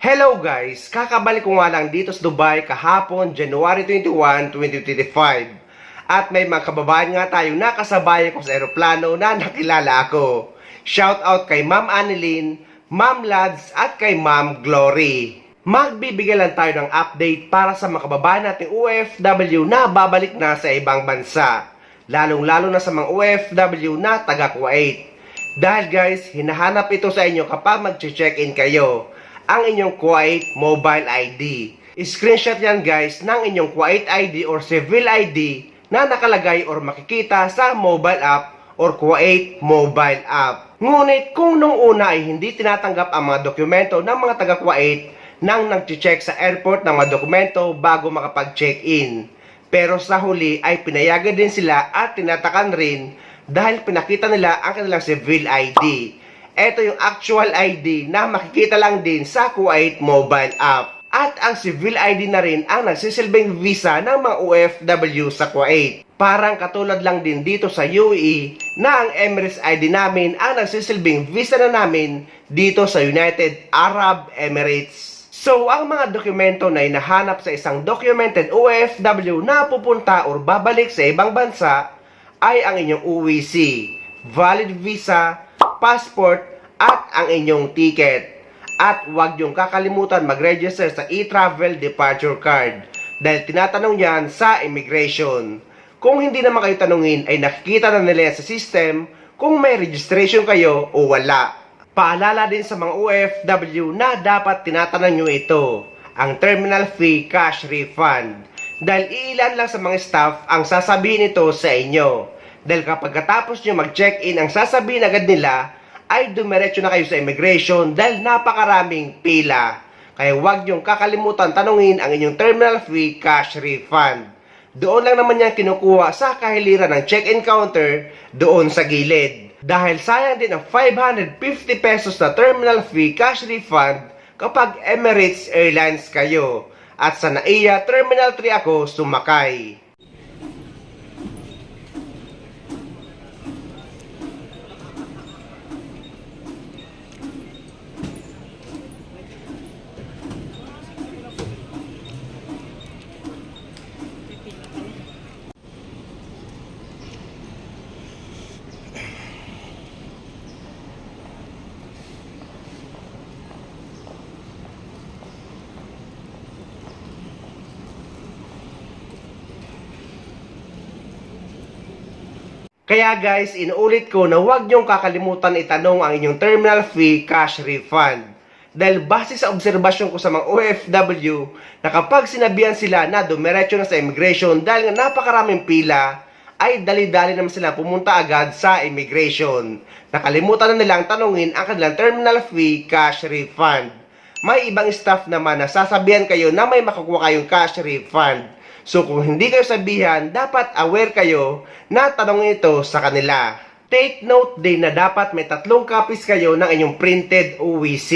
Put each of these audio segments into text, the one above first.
Hello guys! Kakabalik ko nga lang dito sa Dubai kahapon, January 21, 2025. At may mga kababayan nga tayong nakasabay ko sa eroplano na nakilala ako. Shout out kay Ma'am Annelyn, Ma'am Lads at kay Ma'am Glory. Magbibigay lang tayo ng update para sa mga kababayan nating OFW na babalik na sa ibang bansa. Lalong-lalo na sa mga OFW na taga Kuwait. Dahil guys, hinahanap ito sa inyo kapag mag-check-in kayo. Ang inyong Kuwait Mobile ID. Screenshot yan guys ng inyong Kuwait ID or Civil ID na nakalagay or makikita sa mobile app or Kuwait Mobile App. Ngunit kung nung una ay hindi tinatanggap ang mga dokumento ng mga taga Kuwait nang nag-check sa airport ng mga dokumento bago makapag-check-in. Pero sa huli ay pinayagan din sila at tinatakan rin dahil pinakita nila ang kanilang Civil ID. Ito yung actual ID na makikita lang din sa Kuwait Mobile App. At ang Civil ID na rin ang nagsisilbing visa ng mga OFW sa Kuwait. Parang katulad lang din dito sa UAE na ang Emirates ID namin ang nagsisilbing visa na namin dito sa United Arab Emirates. So, ang mga dokumento na hinahanap sa isang documented OFW na pupunta or babalik sa ibang bansa ay ang inyong UWC, valid visa, passport, at ang inyong ticket. At huwag niyong kakalimutan mag-register sa e-travel departure card dahil tinatanong yan sa immigration. Kung hindi naman kayo tanungin ay nakikita na nila sa system kung may registration kayo o wala. Paalala din sa mga OFW na dapat tinatanong nyo ito, ang terminal fee cash refund. Dahil iilan lang sa mga staff ang sasabihin ito sa inyo. Dahil kapag katapos nyo mag-check-in, ang sasabihin agad nila ay dumiretso na kayo sa immigration dahil napakaraming pila. Kaya huwag nyong kakalimutan tanungin ang inyong terminal fee cash refund. Doon lang naman yan kinukuha sa kahiliran ng check-in counter doon sa gilid. Dahil sayang din ang 550 pesos na terminal fee cash refund kapag Emirates Airlines kayo. At sa NAIA Terminal 3 ako sumakay. Kaya guys, inuulit ko na huwag niyong kakalimutan itanong ang inyong terminal fee cash refund. Dahil base sa obserbasyon ko sa mga OFW, na kapag sinabihan sila na dumiretso na sa immigration dahil nga napakaraming pila, ay dali-dali naman sila pumunta agad sa immigration. Nakalimutan na nilang tanongin ang kanilang terminal fee cash refund. May ibang staff naman na sasabihan kayo na may makukuha kayong cash refund. So kung hindi kayo sabihan, dapat aware kayo na tanongin ito sa kanila. Take note din na dapat may 3 copies kayo ng inyong printed OVC.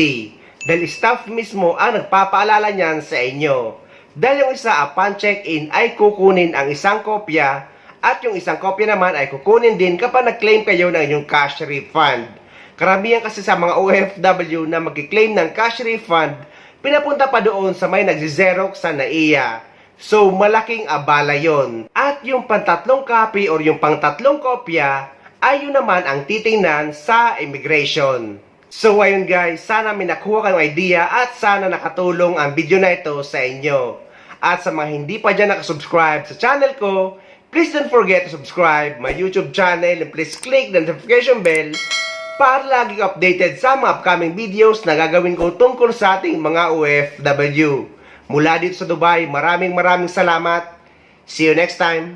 Dahil staff mismo ang nagpapaalala niyan sa inyo. Dahil yung isa upon check-in ay kukunin ang isang kopya at yung isang kopya naman ay kukunin din kapag nag-claim kayo ng inyong cash refund. Karamihan kasi sa mga OFW na mag-claim ng cash refund, pinapunta pa doon sa may nagzi-xerox sa NAIA. So, malaking abala yon. At yung pang-3 copy or yung pang-3 kopya ay yun naman ang titingnan sa immigration. So, ayun guys, sana may nakuha kayong idea at sana nakatulong ang video na ito sa inyo. At sa mga hindi pa dyan nakasubscribe sa channel ko, please don't forget to subscribe my YouTube channel and please click the notification bell para lagi updated sa mga upcoming videos na gagawin ko tungkol sa ating mga OFW. Mula dito sa Dubai, maraming salamat. See you next time.